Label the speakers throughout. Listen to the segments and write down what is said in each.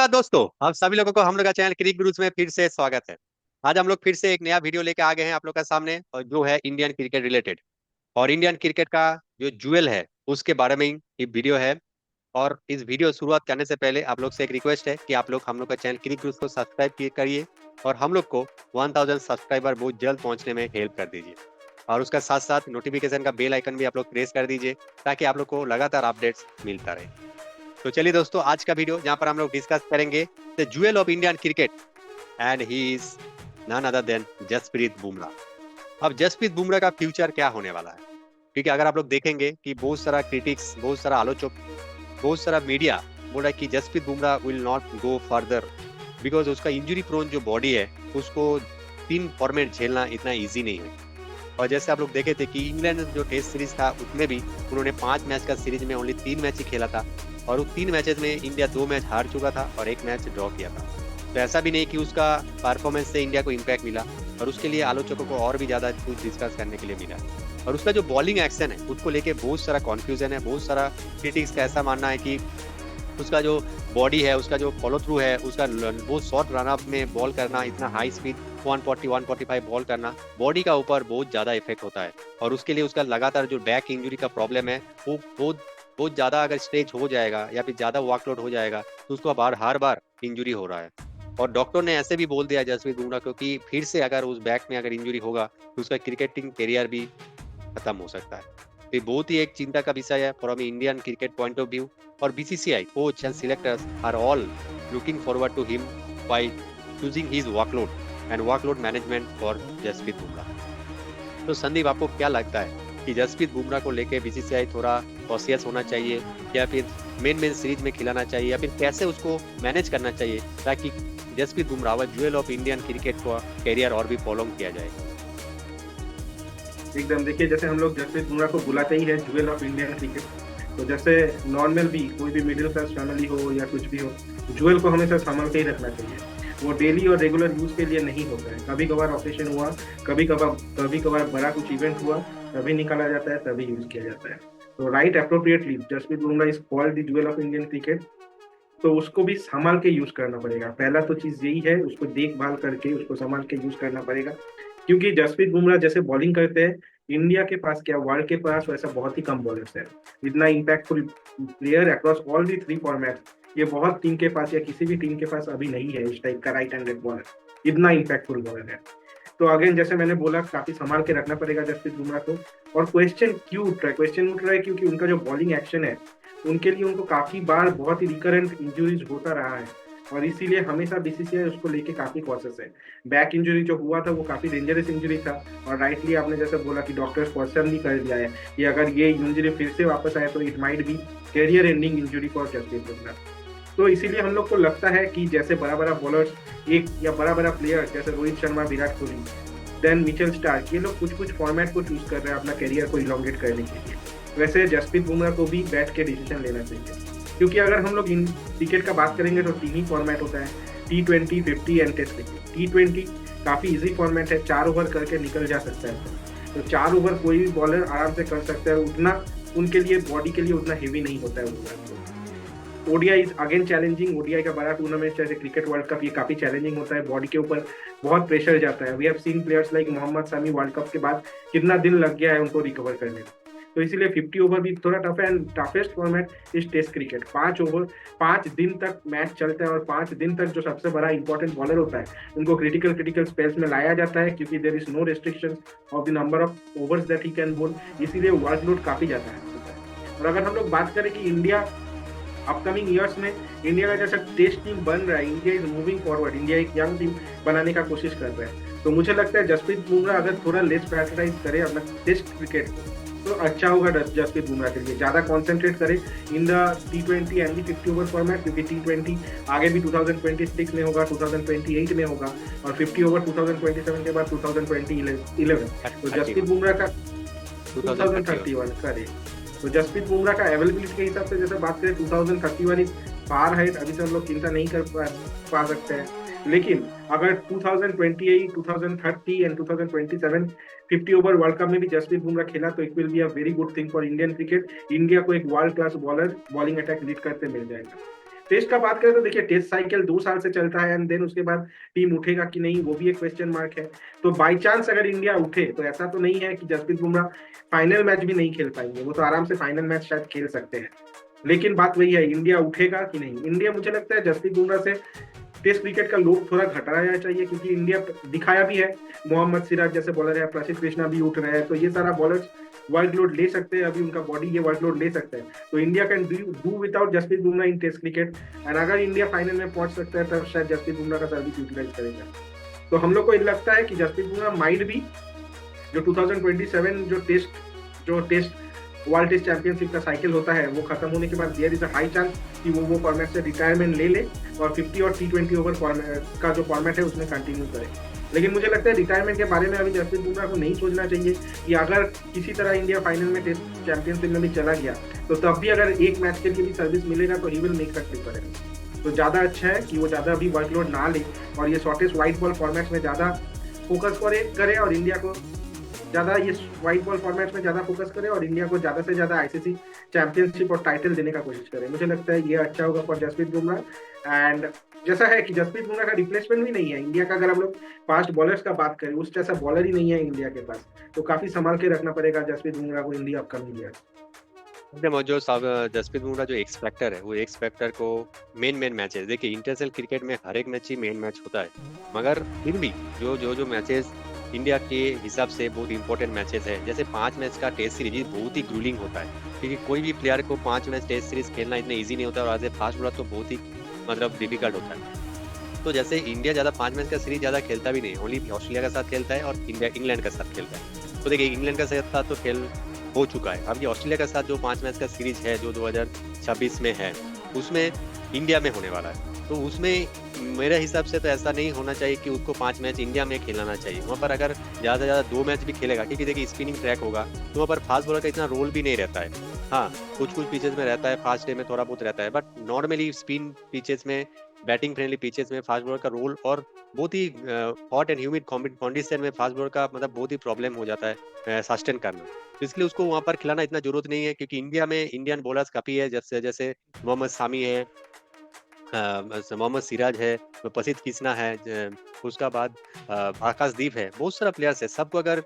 Speaker 1: सुप्रभात दोस्तों। आप सभी लोगों को हम लोग का चैनल क्रिक गुरुज में फिर से स्वागत है। आज हम लोग फिर से एक नया वीडियो लेके आ गए हैं आप लोग का सामने, और जो है इंडियन क्रिकेट रिलेटेड और इंडियन क्रिकेट का जो जुएल है उसके बारे में ही ये वीडियो है। और इस वीडियो शुरुआत करने से पहले आप लोग से एक रिक्वेस्ट है कि आप लोग हम लोग का चैनल क्रिक गुरुज को सब्सक्राइब करिए और हम लोग को 1000 सब्सक्राइबर बहुत जल्द पहुंचने में हेल्प कर दीजिए। और उसका साथ साथ नोटिफिकेशन का बेल आइकन भी आप लोग प्रेस कर दीजिए ताकि आप लोग को लगातार अपडेट्स मिलता रहे। तो चलिए दोस्तों, आज का वीडियो जहां पर हम लोग डिस्कस करेंगे the jewel of Indian cricket, and he is none other than Jasprit Bumrah. अब जसप्रीत बुमराह का फ्यूचर क्या होने वाला है, क्योंकि अगर आप लोग देखेंगे कि बहुत सारा क्रिटिक्स, बहुत सारा आलोचक, बहुत सारा मीडिया बोल रहा है कि Jasprit Bumrah will not go further because उसका इंजरी प्रोन जो बॉडी है उसको 3 फॉर्मेट झेलना इतना ईजी नहीं है। और जैसे आप लोग देखे थे कि इंग्लैंड जो टेस्ट सीरीज था उसमें भी उन्होंने 5 मैच का सीरीज में ओनली 3 मैच ही खेला था, और उस 3 मैचेस में इंडिया 2 मैच हार चुका था और 1 मैच ड्रॉ किया था। तो ऐसा भी नहीं कि उसका परफॉर्मेंस से इंडिया को इम्पैक्ट मिला, और उसके लिए आलोचकों को और भी ज्यादा कुछ डिस्कस करने के लिए मिला। और उसका जो बॉलिंग एक्शन है उसको लेके बहुत सारा कॉन्फ्यूजन है। बहुत सारा क्रिटिक्स का ऐसा मानना है कि उसका जो बॉडी है, उसका जो फॉलो थ्रू है, उसका वो शॉर्ट रनअप में बॉल करना, इतना हाई स्पीड 140 145 बॉल करना बॉडी का ऊपर बहुत ज्यादा इफेक्ट होता है। और उसके लिए उसका लगातार जो बैक इंजरी का प्रॉब्लम है वो बहुत बहुत ज्यादा अगर स्ट्रेच हो जाएगा या फिर ज्यादा वर्कलोड हो जाएगा तो उसको हर बार इंजरी हो रहा है। और डॉक्टर ने ऐसे भी बोल दिया जसप्रीत बुमराह को कि फिर से अगर उस बैक में अगर इंजरी होगा तो उसका क्रिकेटिंग करियर भी खत्म हो सकता है। तो ये बहुत ही एक चिंता का विषय है from Indian cricket point of view. और BCCI coach and selectors are all looking forward to him by choosing his workload and workload management for Jasprit Bumrah. तो संदीप, आपको क्या लगता है कि जसप्रीत बुमराह को लेके बीसीसीआई थोड़ा कॉशियस होना चाहिए, या फिर मेन सीरीज में खिलाना चाहिए, या फिर कैसे उसको मैनेज करना चाहिए ताकि Jasprit Bumrah jewel of Indian cricket का करियर और भी प्रोलॉन्ग किया जाए?
Speaker 2: एकदम देखिए, जैसे हम लोग जसप्रीत बुमराह को बुलाते ही है ज्वेल ऑफ इंडियन क्रिकेट, तो जैसे नॉर्मल भी कोई भी मिडिल क्लास फैमिली हो या कुछ भी हो, ज्वेल को हमेशा संभाल के ही रखना चाहिए। वो डेली और रेगुलर यूज के लिए नहीं होता है। कभी कभार ऑपरेशन हुआ, कभी कभार बड़ा कुछ इवेंट हुआ, तभी निकाला जाता है, तभी यूज किया जाता है। तो right appropriately Jasprit Bumrah is called the jewel of Indian cricket. तो उसको भी संभाल के यूज करना पड़ेगा। पहला तो चीज यही है, उसको देखभाल करके उसको संभाल के यूज करना पड़ेगा। क्योंकि जसप्रीत बुमराह जैसे बॉलिंग करते हैं, इंडिया के पास क्या वर्ल्ड के पास वैसा बहुत ही कम बॉलर्स है। इतना impactful player across all the 3 format ये बहुत टीम के पास या किसी भी टीम के पास अभी नहीं है। इस टाइप का राइट हैंडेड बॉलर, इतना इम्पैक्टफुल बॉलर है। तो अगेन जैसे मैंने बोला, काफी संभाल के रखना पड़ेगा जसप्रीत बुमराह को। और क्वेश्चन क्यों उठ रहा है? क्वेश्चन उठ रहा है क्योंकि उनका जो बॉलिंग एक्शन है, उनके लिए उनको काफी बार बहुत ही रिकरेंट इंजुरीज होता रहा है, और इसीलिए हमेशा बीसीसीआई उसको लेके काफी कॉशियस है। बैक इंजरी जो हुआ था वो काफी डेंजरस इंजरी था, और राइटली आपने जैसे बोला कि डॉक्टर्स क्वेश्चन भी कर दिया है कि अगर ये इंजरी फिर से वापस आए तो it might be career ending injury for Jasprit Bumrah. तो इसीलिए हम लोग को लगता है कि जैसे बड़ा बड़ा बॉलर्स एक या बड़ा बड़ा प्लेयर जैसे Rohit Sharma, Virat Kohli, then Mitchell Starc, ये लोग कुछ कुछ फॉर्मेट को चूज कर रहे हैं अपना करियर को इलोंगेट करने के लिए, वैसे जसप्रीत बुमराह को भी बैठ के डिसीजन लेना चाहिए। क्योंकि अगर हम लोग इन क्रिकेट का बात करेंगे तो 3 ही फॉर्मेट होता है, T20, 50 and test cricket. T20 काफी इजी फॉर्मेट है, 4 ओवर करके निकल जा सकता है। तो 4 ओवर कोई भी बॉलर आराम से कर सकता है, उतना उनके लिए बॉडी के लिए उतना हेवी नहीं होता है। ODI is again challenging. ODI का बड़ा टूर्नामेंट जैसे क्रिकेट वर्ल्ड कप, ये काफी चैलेंजिंग होता है। बॉडी के ऊपर बहुत प्रेशर जाता है। We have seen players like Mohammed Shami world cup के बाद कितना दिन लग गया है उनको रिकवर करने में। तो इसीलिए 50 ओवर भी थोड़ा टफ है। And toughest format is test cricket. 5 over, 5 दिन तक मैच चलता है, और 5 दिन तक जो सबसे बड़ा इंपॉर्टेंट बॉलर होता है उनको क्रिटिकल स्पेल्स में लाया जाता है, क्योंकि there is no restriction of the number of overs that he can bowl. इसीलिए वर्कलोड काफी जाता है। और अगर हम लोग बात करें कि इंडिया अपकमिंग ईयर्स में इंडिया का जैसा टेस्ट टीम बन रहा है, India is moving forward, India एक यंग टीम बनाने का कोशिश कर रहा है, तो मुझे लगता है जसप्रीत बुमराह अगर थोड़ा लेस प्रायोरिटाइज करे अपना टेस्ट क्रिकेट तो अच्छा होगा जसप्रीत बुमराह के लिए। ज्यादा कॉन्सेंट्रेट करे in the T20 and 50 over format, क्योंकि T20 आगे भी 2026 में होगा, 2028 में होगा, और 50 ओवर 2027 के बाद 2011। तो जसप्रीत बुमराह का 2031 करे। तो जसप्रीत बुमराह का अवेलेबिलिटी के हिसाब से जैसे बात करें 2031 इज फार है, अभी से हम लोग चिंता नहीं कर पा सकते हैं। लेकिन अगर 2028, 2030 एंड 2027 50 ओवर वर्ल्ड कप में भी जसप्रीत बुमराह खेला तो it will be a very good thing for Indian cricket. India को एक world class bowler bowling attack lead करते मिल जाएगा। टेस्ट का बात करें तो देखिए टेस्ट साइकिल 2 साल से चलता है, एंड देन उसके बाद टीम उठेगा कि नहीं वो भी एक क्वेश्चन मार्क है। तो बाई चांस अगर इंडिया उठे तो ऐसा तो नहीं है कि जसप्रीत बुमराह फाइनल मैच भी नहीं खेल पाएंगे, वो तो आराम से फाइनल मैच शायद खेल सकते हैं। लेकिन बात वही है, इंडिया उठेगा कि नहीं। इंडिया मुझे लगता है जसप्रीत बुमराह से टेस्ट क्रिकेट का लोड थोड़ा घटाया चाहिए, क्योंकि इंडिया दिखाया भी है, मोहम्मद सिराज जैसे बॉलर है, प्रसिद्ध कृष्णा भी उठ रहे हैं, तो ये सारा बॉलर्स वर्कलोड ले सकते हैं, अभी उनका बॉडी ये वर्कलोड ले सकते हैं। तो India can do without Jasprit Bumrah in test cricket, and अगर इंडिया फाइनल में पहुंच सकता है तब शायद जसप्रीत बुमराह का सर्विस यूटिलाइज करेगा। तो हम लोग को लगता है कि जसप्रीत बुमराह माइट भी जो 2027 जो टेस्ट वर्ल्ड टेस्ट चैंपियनशिप का साइकिल होता है वो खत्म होने के बाद there is a high chance कि वो फॉर्मेट से रिटायरमेंट ले ले और 50 और T20 ओवर का जो फॉर्मेट है उसमें कंटिन्यू करे। लेकिन मुझे लगता है रिटायरमेंट के बारे में अभी जसप्रीत बुमराह को नहीं सोचना चाहिए, कि अगर किसी तरह इंडिया फाइनल में टेस्ट चैंपियनशिप में भी चला गया तो तब भी अगर एक मैच के लिए भी सर्विस मिलेगा तो he will make that difference. तो ज़्यादा अच्छा है कि वो ज़्यादा अभी वर्कलोड ना ले और ये शॉर्टेस्ट वाइट बॉल फॉर्मेट में ज़्यादा फोकस करे और इंडिया को ज़्यादा ये वाइट बॉल फॉर्मेट में ज़्यादा फोकस करे और इंडिया को ज़्यादा से ज़्यादा आईसीसी चैंपियनशिप और टाइटल देने का कोशिश करे। मुझे लगता है ये अच्छा होगा फॉर जसप्रीत बुमराह। एंड जैसा है कि जसप्रीत बुमराह का रिप्लेसमेंट भी नहीं है इंडिया का, अगर हम लोग फास्ट बॉलर्स का बात करें उस जैसा बॉलर ही नहीं है इंडिया के पास, तो काफी संभाल के रखना पड़ेगा जसप्रीत बुमराह को इंडिया अपकमिंग ईयर।
Speaker 1: एकदम। जो जसप्रीत बुमराह जो एक्स फैक्टर है, वो एक्स फैक्टर को मेन मैचेस, देखिए इंटरनेशनल क्रिकेट में हर एक मैच ही मेन मैच होता है, मगर फिर भी जो मैचेस इंडिया के हिसाब से बहुत इंपॉर्टेंट मैचेस है, जैसे 5 मैच का टेस्ट सीरीज बहुत ही ग्रूलिंग होता है, क्योंकि कोई भी प्लेयर को 5 मैच टेस्ट सीरीज खेलना इतना ईजी नहीं होता, और आज फास्ट बॉलर तो बहुत ही मतलब डिफिकल्ट होता है। तो जैसे इंडिया ज़्यादा 5 मैच का सीरीज ज़्यादा खेलता भी नहीं, ओनली ऑस्ट्रेलिया के साथ खेलता है और इंग्लैंड के साथ खेलता है। तो देखिए इंग्लैंड के साथ तो खेल हो चुका है, अभी ऑस्ट्रेलिया के साथ जो 5 मैच का सीरीज है जो 2026 में है, उसमें इंडिया में होने वाला है। तो उसमें मेरे हिसाब से तो ऐसा नहीं होना चाहिए कि उसको 5 मैच इंडिया में खिलाना चाहिए। वहाँ पर अगर ज़्यादा से ज़्यादा 2 मैच भी खेलेगा, क्योंकि देखिए स्पिनिंग ट्रैक होगा तो वहाँ पर फास्ट बॉलर का इतना रोल भी नहीं रहता है। हाँ, कुछ पिचेस में रहता है, फास्ट डे में थोड़ा बहुत रहता है, बट नॉर्मली स्पिन पिचेस में, बैटिंग फ्रेंडली पिचेस में फास्ट बॉलर का रोल, और बहुत ही हॉट एंड ह्यूमिड कंडीशन में फास्ट बॉलर का मतलब बहुत ही प्रॉब्लम हो जाता है सस्टेन करना। तो इसलिए उसको वहाँ पर खिलाना इतना जरूरत नहीं है, क्योंकि इंडिया में इंडियन बॉलर्स काफ़ी है, जैसे मोहम्मद सामी है, मोहम्मद सिराज है, प्रसिद्ध कृष्णा है, उसका बाद आकाशदीप है, बहुत सारा प्लेयर्स है। सबको अगर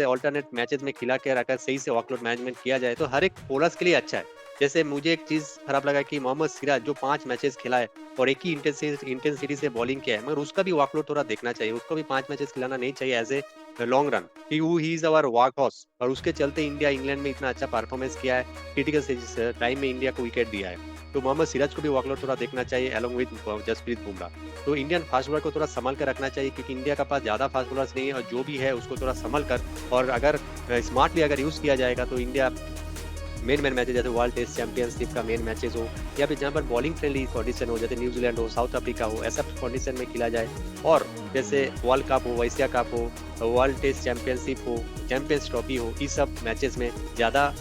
Speaker 1: ऑल्टरनेट मैचेस में खिला के अगर सही से वर्कलोड मैनेजमेंट किया जाए तो हर एक बॉलर्स के लिए अच्छा है। जैसे मुझे एक चीज खराब लगा कि मोहम्मद सिराज जो 5 मैचेस खेला है और एक ही इंटेंसिटी से बॉलिंग किया है, मगर उसका भी वर्कलोड थोड़ा देखना चाहिए, उसको भी 5 मैचेस खिलाना नहीं चाहिए एज ए लॉन्ग रन, कि he is our work horse, और उसके चलते इंडिया इंग्लैंड में इतना अच्छा परफॉर्मेंस किया है, क्रिटिकल टाइम में इंडिया को विकेट दिया है। तो मोहम्मद सिराज को भी वर्कलोड थोड़ा देखना चाहिए अलॉन्ग विद जसप्रीत बुमराह। तो इंडियन फास्ट बॉलर को थोड़ा संभाल कर रखना चाहिए, क्योंकि इंडिया के पास ज़्यादा फास्ट बॉलर्स नहीं है, और जो भी है उसको थोड़ा संभल कर, और अगर स्मार्टली अगर यूज़ किया जाएगा तो इंडिया मेन मैचेस जैसे वर्ल्ड टेस्ट चैंपियनशिप का मेन मैचेस हो, या फिर जहाँ पर बॉलिंग फ्रेंडली कंडीशन हो, जैसे न्यूजीलैंड हो, साउथ अफ्रीका हो, ऐसा कंडीशन में खेला जाए, और जैसे वर्ल्ड कप हो, एशिया कप हो, वर्ल्ड टेस्ट चैंपियनशिप हो, चैंपियंस ट्रॉफी हो, इस सब मैचेस में ज़्यादा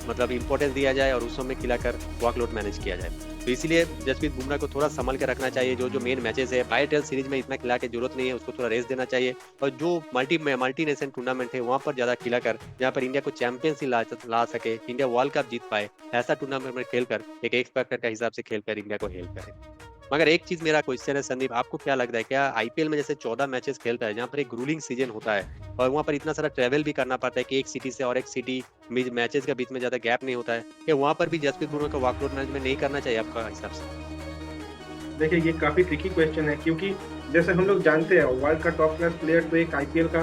Speaker 1: मतलब इंपॉर्टेंस दिया जाए और उस समय खिलाकर वर्कलोड मैनेज किया जाए। तो इसीलिए जसप्रीत बुमराह को थोड़ा संभल के रखना चाहिए, जो मेन मैचेस है बायोटेल सीरीज में इतना खिला के जरूरत नहीं है, उसको थोड़ा रेस्ट देना चाहिए, और जो मल्टी नेशन टूर्नामेंट है वहाँ पर ज़्यादा खिलाकर, जहाँ पर इंडिया को चैंपियनशिप ला सके, इंडिया वर्ल्ड कप जीत पाए, ऐसा टूर्नामेंट में खेलकर एक एक्सपेक्टर का हिसाब से खेलकर इंडिया को हेल्प करे। मगर एक चीज मेरा क्वेश्चन है संदीप, आपको क्या लगता है, क्या आईपीएल में जैसे 14 मैचेस खेलता है, जहाँ पर एक रूलिंग सीजन होता है और वहाँ पर इतना सारा ट्रेवल भी करना पड़ता है कि एक सिटी से और एक सिटी मैचेस के बीच में ज्यादा गैप नहीं होता है, क्या वहाँ पर भी जसप्रीत बुमराह का वर्कलोड मैनेजमेंट नहीं करना चाहिए आपका हिसाब से?
Speaker 2: देखिए ये काफी ट्रिकी क्वेश्चन है, क्योंकि जैसे हम लोग जानते हैं वर्ल्ड का टॉप क्लास प्लेयर तो एक आईपीएल का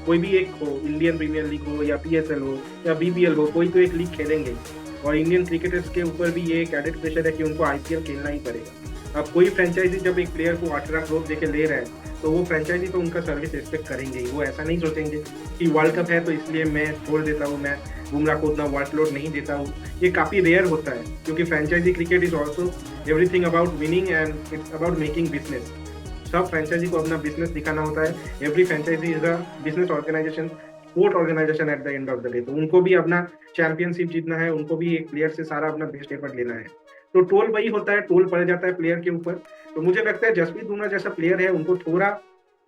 Speaker 2: कोई भी एक हो, इंडियन प्रीमियर लीग हो या पीएसएल हो या बीबीएल हो, कोई तो एक लीग खेलेंगे, और इंडियन क्रिकेटर्स के ऊपर भी ये एक एडेड प्रेशर है कि उनको आईपीएल खेलना ही पड़ेगा। अब कोई फ्रेंचाइजी जब एक प्लेयर को 18 करोड़ देके ले रहा है तो वो फ्रेंचाइजी तो उनका सर्विस एक्सपेक्ट करेंगे ही, वो ऐसा नहीं सोचेंगे कि वर्ल्ड कप है तो इसलिए मैं छोड़ देता हूँ, मैं बुमराह को उतना वर्कलोड नहीं देता हूँ। ये काफ़ी रेयर होता है, क्योंकि franchise cricket is also everything about winning and it's about making business. सब फ्रेंचाइजी को अपना बिजनेस दिखाना होता है, every franchise is a business organisation, sport organisation at the end of the day. तो उनको भी अपना चैंपियनशिप जीतना है, उनको भी एक प्लेयर से सारा अपना बेस्ट एफर्ट लेना है, तो टोल वही होता है, टोल पड़ जाता है प्लेयर के ऊपर। तो मुझे लगता है जसप्रीत बुमराह जैसा प्लेयर है उनको थोड़ा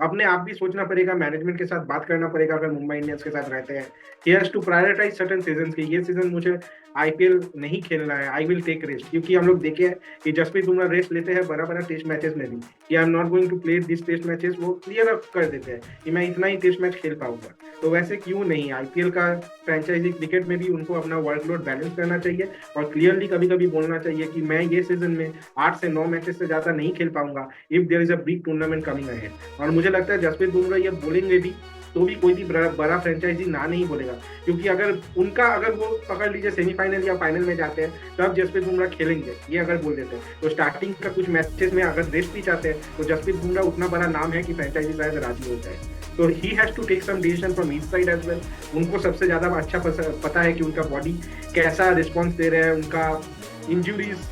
Speaker 2: अपने आप भी सोचना पड़ेगा, मैनेजमेंट के साथ बात करना पड़ेगा अगर मुंबई इंडियंस के साथ रहते हैं। He has to prioritise certain season की, ये सीजन मुझे आईपीएल नहीं खेलना है, आई विल टेक रेस्ट। क्योंकि हम लोग देखे हैं कि जसप्रीत बुमराह रेस्ट लेते हैं बड़ा बड़ा टेस्ट मैचेस में भी, कि I am not going to play this test matches, वो क्लियर अप कर देते हैं कि मैं इतना ही टेस्ट मैच खेल पाऊंगा। तो वैसे क्यों नहीं, आईपीएल का फ्रेंचाइजी क्रिकेट में भी उनको अपना वर्कलोड बैलेंस करना चाहिए और क्लियरली कभी कभी बोलना चाहिए कि मैं ये सीजन में 8 से 9 मैचेस से ज्यादा नहीं खेल पाऊंगा if there is a big tournament coming ahead. और मुझे लगता है जसप्रीत बुमराह ये बोलेंगे भी तो भी कोई भी बड़ा फ्रेंचाइजी ना नहीं बोलेगा, क्योंकि अगर वो पकड़ लीजिए सेमीफाइनल या फाइनल में जाते हैं तब जसप्रीत बुमराह खेलेंगे, ये अगर बोल देते हैं तो स्टार्टिंग का कुछ मैचेस में अगर रेस्ट भी चाहते हैं तो जसप्रीत बुमराह उतना बड़ा नाम है कि फ्रेंचाइजी शायद राजी हो जाए। तो he has to take some decision from his side as well. उनको सबसे ज्यादा अच्छा पता है कि उनका बॉडी कैसा रिस्पॉन्स दे रहे हैं, उनका इंजुरीज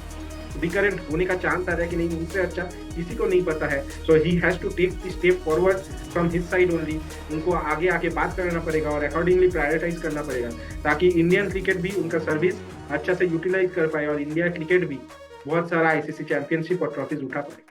Speaker 2: रिकरेंट होने का चांस आ रहा है कि नहीं, उनसे अच्छा किसी को नहीं पता है। So he has to take the step forward from his side only. उनको आगे आके बात करना पड़ेगा और अकॉर्डिंगली प्रायोरिटाइज करना पड़ेगा ताकि इंडियन क्रिकेट भी उनका सर्विस अच्छा से यूटिलाइज कर पाए और इंडिया क्रिकेट भी बहुत सारा आईसीसी चैंपियनशिप और ट्रॉफीज उठा पाए।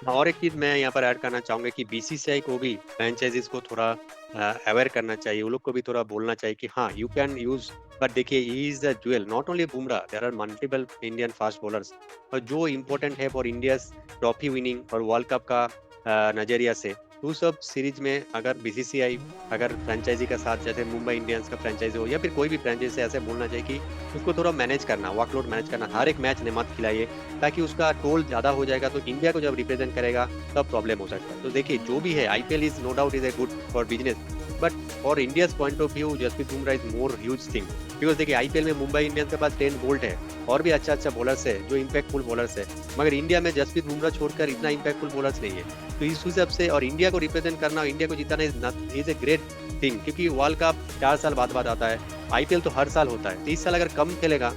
Speaker 1: और एक चीज मैं यहाँ पर ऐड करना चाहूंगा कि बीसीसीआई को भी फ्रेंचाइजीज को थोड़ा अवेयर करना चाहिए, वो लोग को भी थोड़ा बोलना चाहिए कि हाँ यू कैन यूज, बट देखिए he is the jewel, not only Bumrah, there are multiple Indian fast bowlers. और जो इम्पोर्टेंट है फॉर इंडिया ट्रॉफी विनिंग और वर्ल्ड कप का नजरिया से, तो सब सीरीज में अगर बीसीसीआई अगर फ्रेंचाइजी का साथ, जैसे मुंबई इंडियंस का फ्रेंचाइजी हो या फिर कोई भी फ्रेंचाइजी से, ऐसे बोलना चाहिए कि उसको थोड़ा मैनेज करना, वर्कलोड मैनेज करना, हर एक मैच ने मत खिलाइए, ताकि उसका टोल ज्यादा हो जाएगा तो इंडिया को जब रिप्रेजेंट करेगा तब प्रॉब्लम हो सकता है। तो देखिए जो भी है, IPL is no doubt is a good for business, but for India's point of view Jasprit Bumrah is more huge thing. Because देखिए आईपीएल में मुंबई इंडियंस के पास 10 बोल्ट है और भी अच्छा अच्छा बॉलर्स है जो इम्पैक्टफुल बॉलर्स है, मगर इंडिया में जसप्रीत बुमराह छोड़कर इतना इम्पैक्टफुल बॉलर्स नहीं है। तो इस हिसाब से और इंडिया को रिप्रेजेंट करना, इंडिया को जिताना इज ए ग्रेट थिंग, क्योंकि वर्ल्ड कप 4 साल बाद आता है, आईपीएल तो हर साल होता है। तो इस साल अगर कम खेलेगा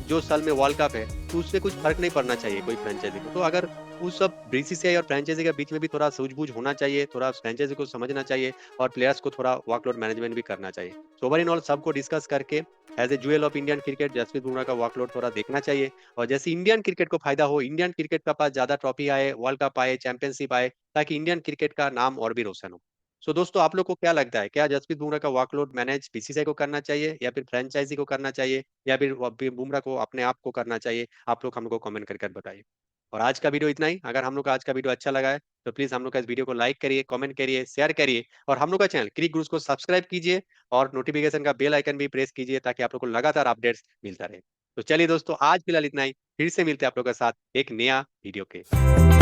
Speaker 1: जो साल में वर्ल्ड कप है तो उससे कुछ फर्क नहीं पड़ना चाहिए कोई फ्रेंचाइजी को। तो अगर उस सब बीसीसीआई और फ्रेंचाइजी के बीच में भी थोड़ा सूझबूझ होना चाहिए, थोड़ा फ्रेंचाइजी को समझना चाहिए और प्लेयर्स को थोड़ा वर्कलोड मैनेजमेंट भी करना चाहिए। सो ओवर इन ऑल सबको डिस्कस करके as a jewel of Indian cricket Jasprit Bumrah का वर्कलोड थोड़ा देखना चाहिए, और जैसे इंडियन क्रिकेट को फायदा हो, इंडियन क्रिकेट का पास ज्यादा ट्रॉफी आए, वर्ल्ड कप आए, चैंपियनशिप आए, ताकि इंडियन क्रिकेट का नाम और भी रोशन हो। सो दोस्तों आप लोग को क्या लगता है, क्या जसप्रीत बुमराह का वर्कलोड मैनेज बीसीसीआई को करना चाहिए या फिर फ्रेंचाइजी को करना चाहिए या फिर बुमराह को अपने आप को करना चाहिए? आप लोग हमको कमेंट करके बताइए। और आज का वीडियो इतना ही। अगर हम लोग का आज का वीडियो अच्छा लगा है तो प्लीज हम लोग का इस वीडियो को लाइक करिए, कमेंट करिए, शेयर करिए, और हम लोग का चैनल क्रिक गुरुज को सब्सक्राइब कीजिए और नोटिफिकेशन का बेल आइकन भी प्रेस कीजिए ताकि आप लोग को लगातार अपडेट्स मिलता रहे। तो चलिए दोस्तों आज फिलहाल इतना ही, फिर से मिलते हैं आप लोग के साथ एक नया वीडियो के।